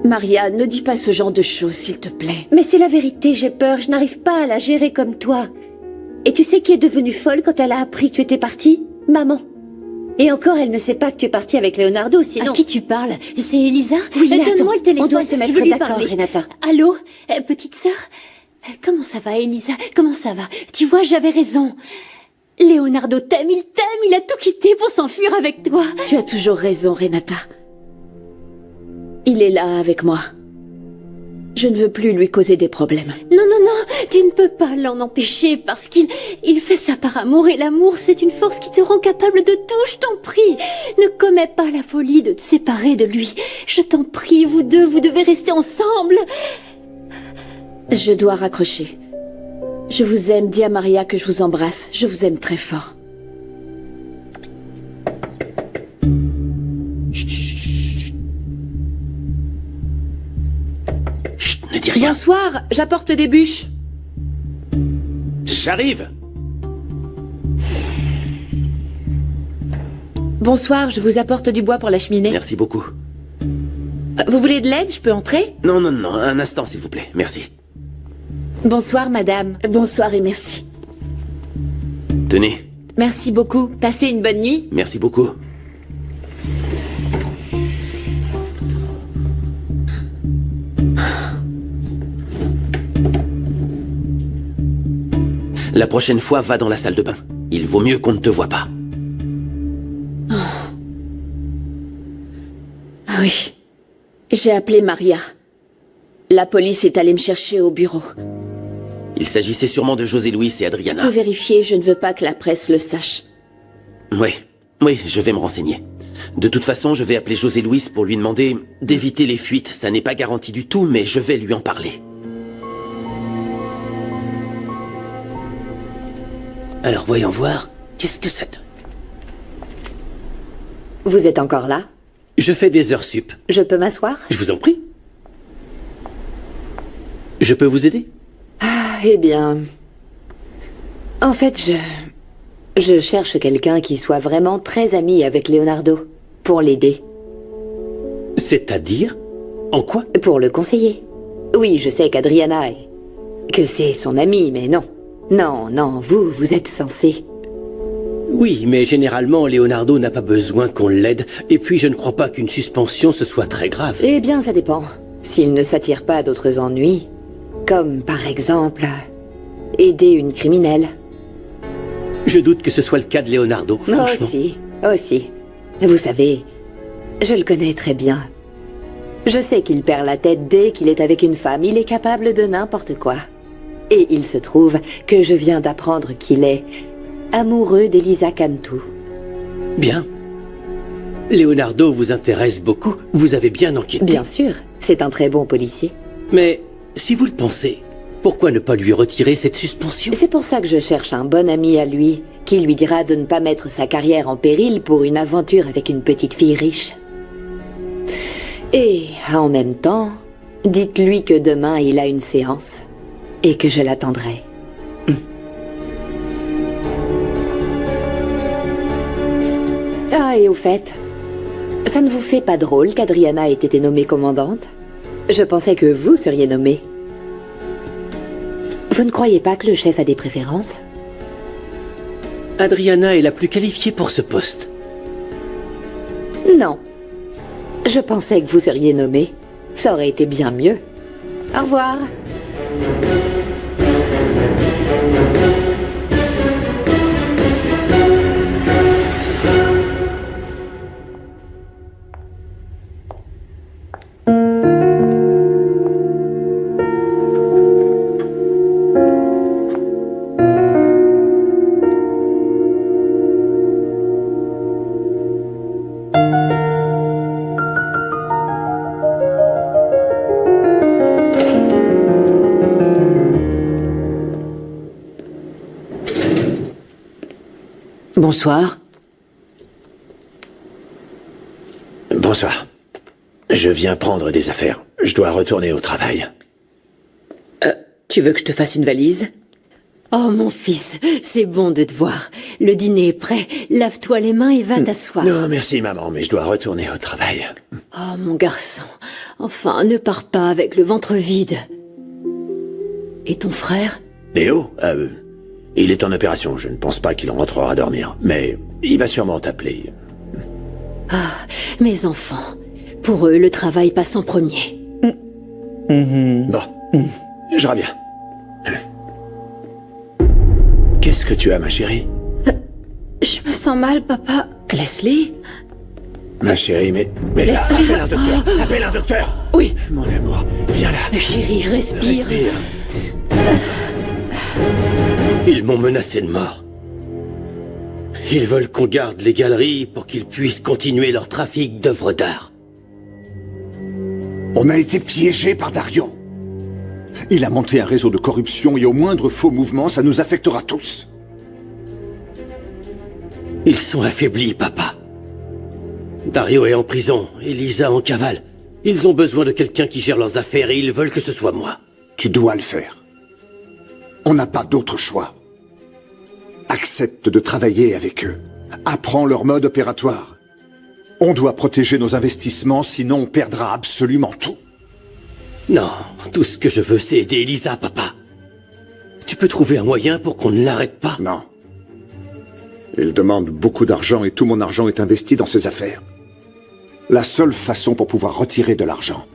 Maria, ne dis pas ce genre de choses, s'il te plaît. Mais c'est la vérité, j'ai peur, je n'arrive pas à la gérer comme toi. Et tu sais qui est devenue folle quand elle a appris que tu étais partie? Maman. Et encore, elle ne sait pas que tu es partie avec Leonardo, sinon... À qui tu parles? C'est Elisa? Oui, donne-moi le téléphone, on doit se je mettre veux lui d'accord, parler. Renata. Allô? Petite sœur? Comment ça va, Elisa? Comment ça va? Tu vois, j'avais raison. Leonardo t'aime, il a tout quitté pour s'enfuir avec toi. Tu as toujours raison, Renata. Il est là avec moi. Je ne veux plus lui causer des problèmes. Non, tu ne peux pas l'en empêcher parce qu'il fait ça par amour et l'amour, c'est une force qui te rend capable de tout, je t'en prie. Ne commets pas la folie de te séparer de lui. Je t'en prie, vous deux, vous devez rester ensemble. Je dois raccrocher. Je vous aime, dis à Maria que je vous embrasse. Je vous aime très fort. Ne dis rien. Bonsoir, j'apporte des bûches. J'arrive. Bonsoir, je vous apporte du bois pour la cheminée. Merci beaucoup. Vous voulez de l'aide? Je peux entrer? Non, un instant s'il vous plaît, merci. Bonsoir, madame. Bonsoir et merci. Tenez. Merci beaucoup. Passez une bonne nuit. Merci beaucoup. La prochaine fois, va dans la salle de bain. Il vaut mieux qu'on ne te voie pas. Ah oui. J'ai appelé Maria. La police est allée me chercher au bureau. Il s'agissait sûrement de José Luis et Je peux Adriana. vérifier, je ne veux pas que la presse le sache. Oui, je vais me renseigner. De toute façon, je vais appeler José Luis pour lui demander d'éviter les fuites. Ça n'est pas garanti du tout, mais je vais lui en parler. Alors voyons voir, qu'est-ce que ça donne? Vous êtes encore là? Je fais des heures sup. Je peux m'asseoir? Je vous en prie. Je peux vous aider? Eh bien... En fait, je cherche quelqu'un qui soit vraiment très ami avec Leonardo, pour l'aider. C'est-à-dire? En quoi? Pour le conseiller. Oui, je sais qu'Adriana est... que c'est son amie, mais non. Non, vous êtes censé... Oui, mais généralement, Leonardo n'a pas besoin qu'on l'aide, et puis je ne crois pas qu'une suspension ce soit très grave. Eh bien, ça dépend. S'il ne s'attire pas d'autres ennuis, comme par exemple... aider une criminelle. Je doute que ce soit le cas de Leonardo, franchement. Aussi. Vous savez, je le connais très bien. Je sais qu'il perd la tête dès qu'il est avec une femme. Il est capable de n'importe quoi. Et il se trouve que je viens d'apprendre qu'il est amoureux d'Elisa Cantu. Bien. Leonardo vous intéresse beaucoup. Vous avez bien enquêté. Bien sûr, c'est un très bon policier. Mais si vous le pensez, pourquoi ne pas lui retirer cette suspension? C'est pour ça que je cherche un bon ami à lui, qui lui dira de ne pas mettre sa carrière en péril pour une aventure avec une petite fille riche. Et en même temps, dites-lui que demain il a une séance, et que je l'attendrai. Ah, et au fait, ça ne vous fait pas drôle qu'Adriana ait été nommée commandante? Je pensais que vous seriez nommée. Vous ne croyez pas que le chef a des préférences? Adriana est la plus qualifiée pour ce poste. Non. Je pensais que vous seriez nommé. Ça aurait été bien mieux. Au revoir. Bonsoir. Bonsoir. Je viens prendre des affaires. Je dois retourner au travail. Tu veux que je te fasse une valise? Oh, mon fils, c'est bon de te voir. Le dîner est prêt. Lave-toi les mains et va t'asseoir. Non, merci maman, mais je dois retourner au travail. Oh, mon garçon. Enfin, ne pars pas avec le ventre vide. Et ton frère? Léo, il est en opération, je ne pense pas qu'il rentrera dormir, mais il va sûrement t'appeler. Ah, mes enfants. Pour eux, le travail passe en premier. Bon, je reviens. Qu'est-ce que tu as, ma chérie? Je me sens mal, papa. Leslie? Ma chérie, mais là, appelle un docteur, appelle un docteur. Oui. Mon amour, viens là. Chérie, respire. Respire. Ils m'ont menacé de mort. Ils veulent qu'on garde les galeries pour qu'ils puissent continuer leur trafic d'œuvres d'art. On a été piégés par Darion. Il a monté un réseau de corruption et au moindre faux mouvement, ça nous affectera tous. Ils sont affaiblis, papa. Dario est en prison, et Lisa en cavale. Ils ont besoin de quelqu'un qui gère leurs affaires et ils veulent que ce soit moi. Tu dois le faire. On n'a pas d'autre choix. Accepte de travailler avec eux. Apprends leur mode opératoire. On doit protéger nos investissements, sinon on perdra absolument tout. Non, tout ce que je veux, c'est aider Elisa, papa. Tu peux trouver un moyen pour qu'on ne l'arrête pas? Non. Il demande beaucoup d'argent et tout mon argent est investi dans ses affaires. La seule façon pour pouvoir retirer de l'argent,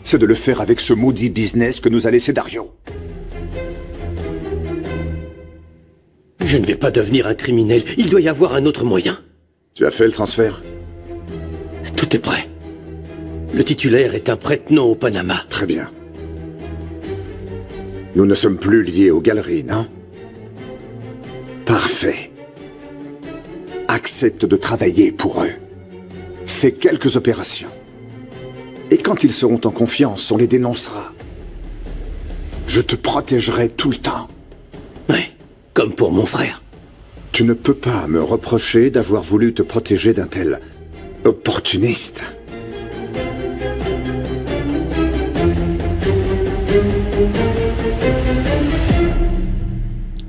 c'est de le faire avec ce maudit business que nous a laissé Dario. Je ne vais pas devenir un criminel. Il doit y avoir un autre moyen. Tu as fait le transfert? Tout est prêt. Le titulaire est un prête-nom au Panama. Très bien. Nous ne sommes plus liés aux galeries, non? Parfait. Accepte de travailler pour eux. Fais quelques opérations. Et quand ils seront en confiance, on les dénoncera. Je te protégerai tout le temps. Ouais, comme pour mon frère. Tu ne peux pas me reprocher d'avoir voulu te protéger d'un tel opportuniste.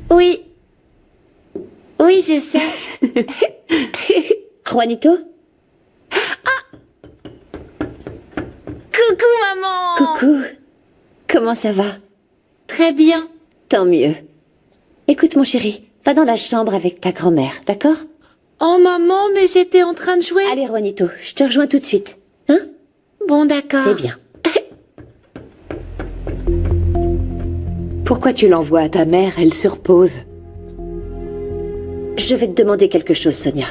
Oui. Oui, je sais. Juanito? Coucou, maman. Coucou. Comment ça va? Très bien. Tant mieux. Écoute, mon chéri, va dans la chambre avec ta grand-mère, d'accord? Oh, maman, mais j'étais en train de jouer. Allez, Juanito, je te rejoins tout de suite. Hein? Bon, d'accord. C'est bien. Pourquoi tu l'envoies à ta mère? Elle se repose. Je vais te demander quelque chose, Sonia.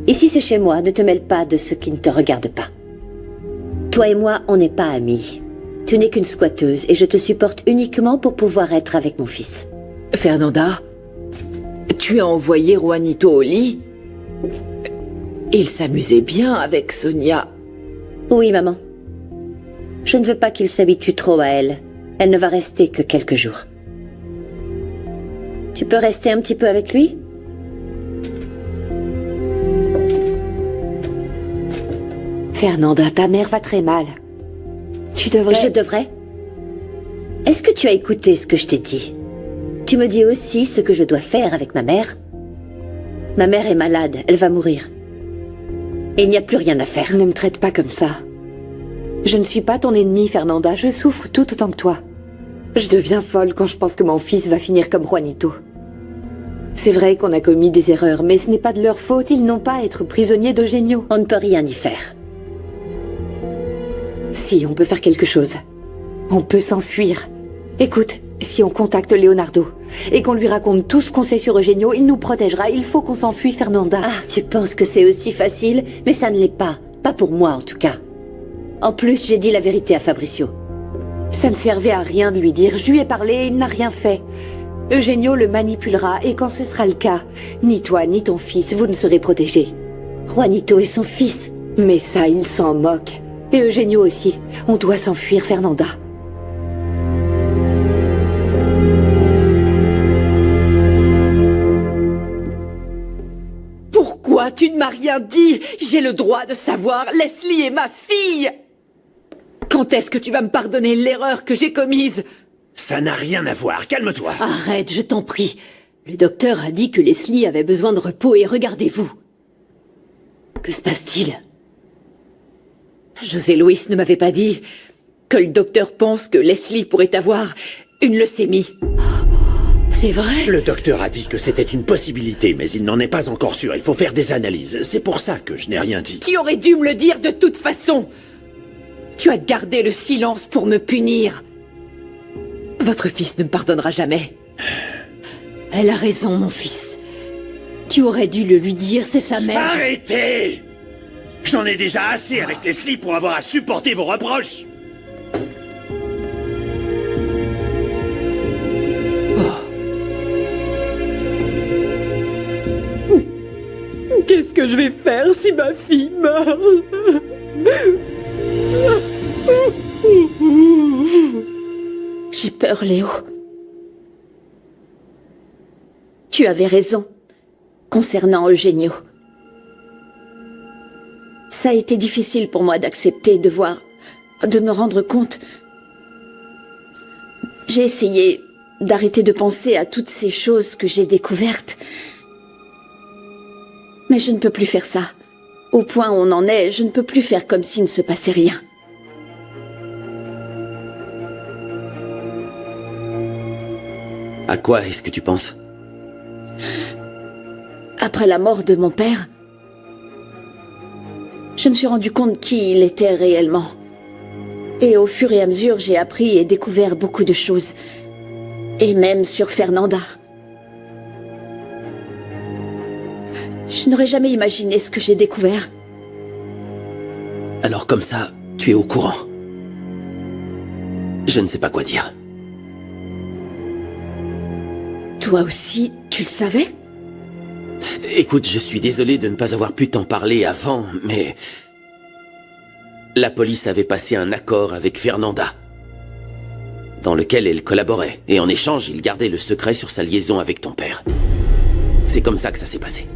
Ici, c'est chez moi, ne te mêle pas de ce qui ne te regarde pas. Toi et moi, on n'est pas amis. Tu n'es qu'une squatteuse et je te supporte uniquement pour pouvoir être avec mon fils. Fernanda, tu as envoyé Juanito au lit? Il s'amusait bien avec Sonia. Oui, maman. Je ne veux pas qu'il s'habitue trop à elle. Elle ne va rester que quelques jours. Tu peux rester un petit peu avec lui? Fernanda, ta mère va très mal. Tu devrais... Je devrais? Est-ce que tu as écouté ce que je t'ai dit? Tu me dis aussi ce que je dois faire avec ma mère? Ma mère est malade, elle va mourir. Et il n'y a plus rien à faire. Ne me traite pas comme ça. Je ne suis pas ton ennemie, Fernanda. Je souffre tout autant que toi. Je deviens folle quand je pense que mon fils va finir comme Juanito. C'est vrai qu'on a commis des erreurs, mais ce n'est pas de leur faute. Ils n'ont pas à être prisonniers d'Eugenio. On ne peut rien y faire. Si, on peut faire quelque chose. On peut s'enfuir. Écoute, si on contacte Leonardo et qu'on lui raconte tout ce qu'on sait sur Eugenio, il nous protégera. Il faut qu'on s'enfuit, Fernanda. Ah, tu penses que c'est aussi facile? Mais ça ne l'est pas. Pas pour moi, en tout cas. En plus, j'ai dit la vérité à Fabricio. Ça ne servait à rien de lui dire. Je lui ai parlé et il n'a rien fait. Eugenio le manipulera et quand ce sera le cas, ni toi ni ton fils, vous ne serez protégés. Juanito est son fils. Mais ça, il s'en moque. Et Eugenio aussi. On doit s'enfuir, Fernanda. Pourquoi tu ne m'as rien dit? J'ai le droit de savoir. Leslie est ma fille. Quand est-ce que tu vas me pardonner l'erreur que j'ai commise? Ça n'a rien à voir, calme-toi. Arrête, je t'en prie. Le docteur a dit que Leslie avait besoin de repos et regardez-vous. Que se passe-t-il? José Luis ne m'avait pas dit que le docteur pense que Leslie pourrait avoir une leucémie. C'est vrai? Le docteur a dit que c'était une possibilité, mais il n'en est pas encore sûr. Il faut faire des analyses. C'est pour ça que je n'ai rien dit. Tu aurais dû me le dire de toute façon. Tu as gardé le silence pour me punir. Votre fils ne me pardonnera jamais. Elle a raison, mon fils. Tu aurais dû le lui dire, c'est sa mère. Arrêtez! J'en ai déjà assez avec Leslie pour avoir à supporter vos reproches. Qu'est-ce que je vais faire si ma fille meurt? J'ai peur, Léo. Tu avais raison concernant Eugenio. Ça a été difficile pour moi d'accepter, de me rendre compte. J'ai essayé d'arrêter de penser à toutes ces choses que j'ai découvertes. Mais je ne peux plus faire ça. Au point où on en est, je ne peux plus faire comme s'il ne se passait rien. À quoi est-ce que tu penses? Après la mort de mon père, je me suis rendu compte qui il était réellement. Et au fur et à mesure, j'ai appris et découvert beaucoup de choses. Et même sur Fernanda. Je n'aurais jamais imaginé ce que j'ai découvert. Alors comme ça, tu es au courant. Je ne sais pas quoi dire. Toi aussi, tu le savais? Écoute, je suis désolé de ne pas avoir pu t'en parler avant, mais... La police avait passé un accord avec Fernanda, dans lequel elle collaborait, et en échange, il gardait le secret sur sa liaison avec ton père. C'est comme ça que ça s'est passé.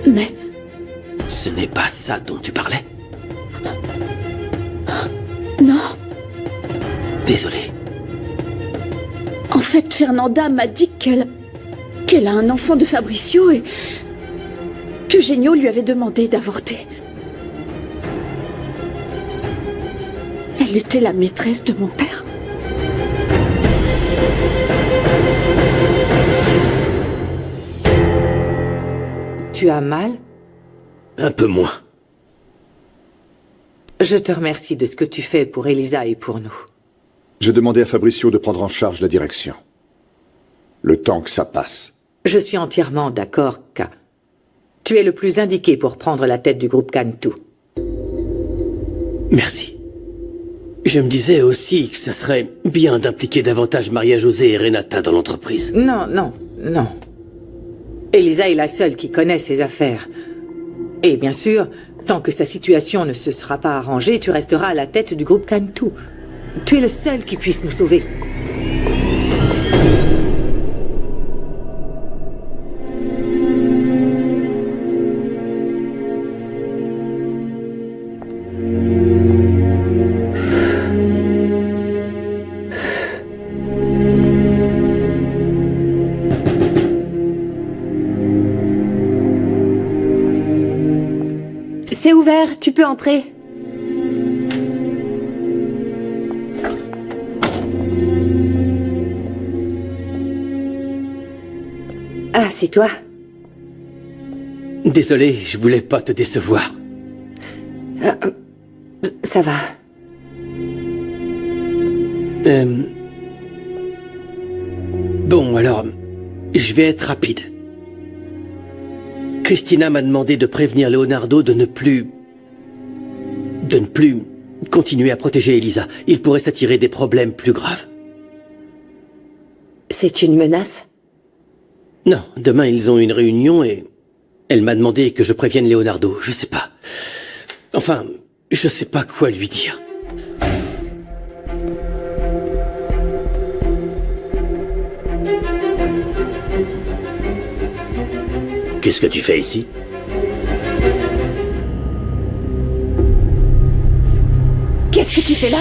Mais... Ce n'est pas ça dont tu parlais? Non. Désolé. En fait, Fernanda m'a dit qu'elle a un enfant de Fabricio et que Genio lui avait demandé d'avorter. Elle était la maîtresse de mon père. Tu as mal? Un peu moins. Je te remercie de ce que tu fais pour Elisa et pour nous. J'ai demandé à Fabricio de prendre en charge la direction. Le temps que ça passe. Je suis entièrement d'accord, K. Tu es le plus indiqué pour prendre la tête du groupe Cantu. Merci. Je me disais aussi que ce serait bien d'impliquer davantage Maria José et Renata dans l'entreprise. Non. Elisa est la seule qui connaît ses affaires. Et bien sûr, tant que sa situation ne se sera pas arrangée, tu resteras à la tête du groupe Cantu. Tu es le seul qui puisse nous sauver. C'est ouvert, tu peux entrer. Ah, c'est toi? Désolé, je voulais pas te décevoir. Ça va. Bon, alors, je vais être rapide. Christina m'a demandé de prévenir Leonardo de ne plus continuer à protéger Elisa. Il pourrait s'attirer des problèmes plus graves. C'est une menace? Non, demain ils ont une réunion et elle m'a demandé que je prévienne Leonardo. Je sais pas. Enfin, je sais pas quoi lui dire. Qu'est-ce que tu fais ici? Qu'est-ce que tu fais là?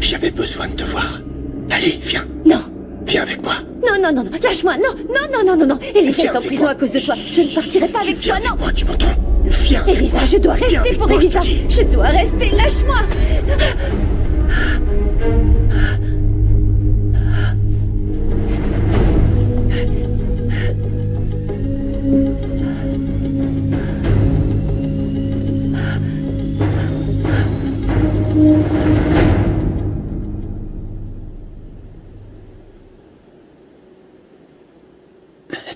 J'avais besoin de te voir. Allez, viens. Non. Viens avec moi. Non, non, non, non, lâche-moi, non, non, non, non, non, non. Elisa Viens est en avec prison moi. à cause de toi. Je ne partirai pas avec Viens toi, non. avec moi, tu m'entends? Viens avec Elisa, moi. je dois Viens rester avec pour moi, Elisa. je te dis. Je dois rester, lâche-moi.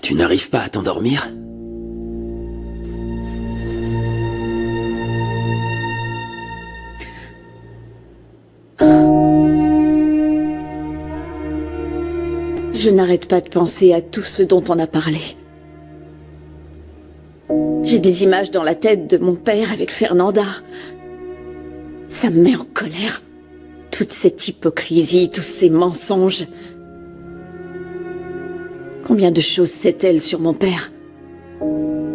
Tu n'arrives pas à t'endormir? Je n'arrête pas de penser à tout ce dont on a parlé. J'ai des images dans la tête de mon père avec Fernanda. Ça me met en colère. Toute cette hypocrisie, tous ces mensonges. Combien de choses sait-elle sur mon père?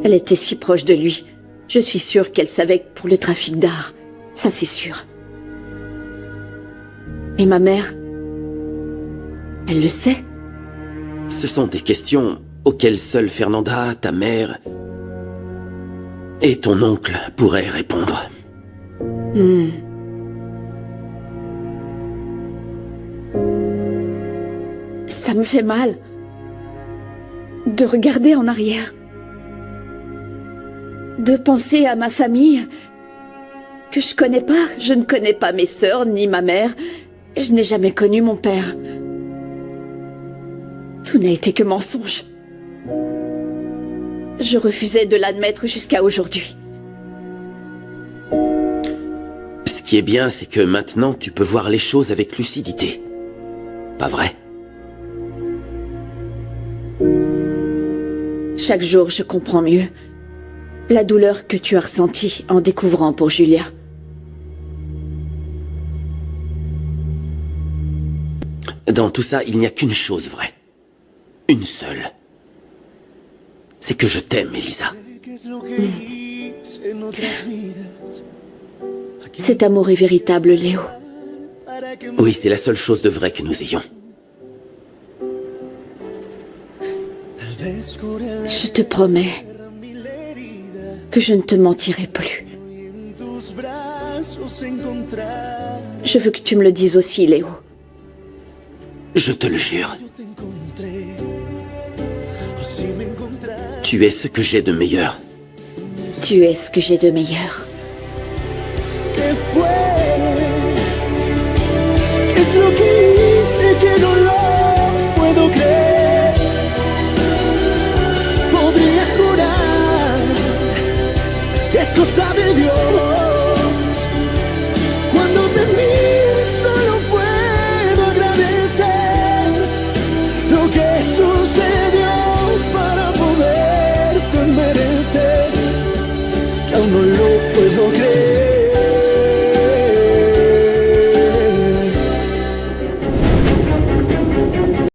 Elle était si proche de lui. Je suis sûre qu'elle savait que pour le trafic d'art. Ça, c'est sûr. Et ma mère? Elle le sait? Ce sont des questions auxquelles seule Fernanda, ta mère et ton oncle pourraient répondre. Ça me fait mal de regarder en arrière, de penser à ma famille que je connais pas. Je ne connais pas mes sœurs ni ma mère. Je n'ai jamais connu mon père. Tout n'a été que mensonge. Je refusais de l'admettre jusqu'à aujourd'hui. Ce qui est bien, c'est que maintenant tu peux voir les choses avec lucidité. Pas vrai? Chaque jour, je comprends mieux la douleur que tu as ressentie en découvrant pour Julia. Dans tout ça, il n'y a qu'une chose vraie. Une seule. C'est que je t'aime, Elisa. Cet amour est véritable, Léo. Oui, c'est la seule chose de vrai que nous ayons. Je te promets que je ne te mentirai plus. Je veux que tu me le dises aussi, Léo. Je te le jure. Tu es ce que j'ai de meilleur. Tu es ce que j'ai de meilleur. Es lo que hice que no lo puedo creer. Podría jurar que es cosa de Dios. Cuando te miro solo puedo agradecer lo que sucedió para poderte merecer. Que aún no lo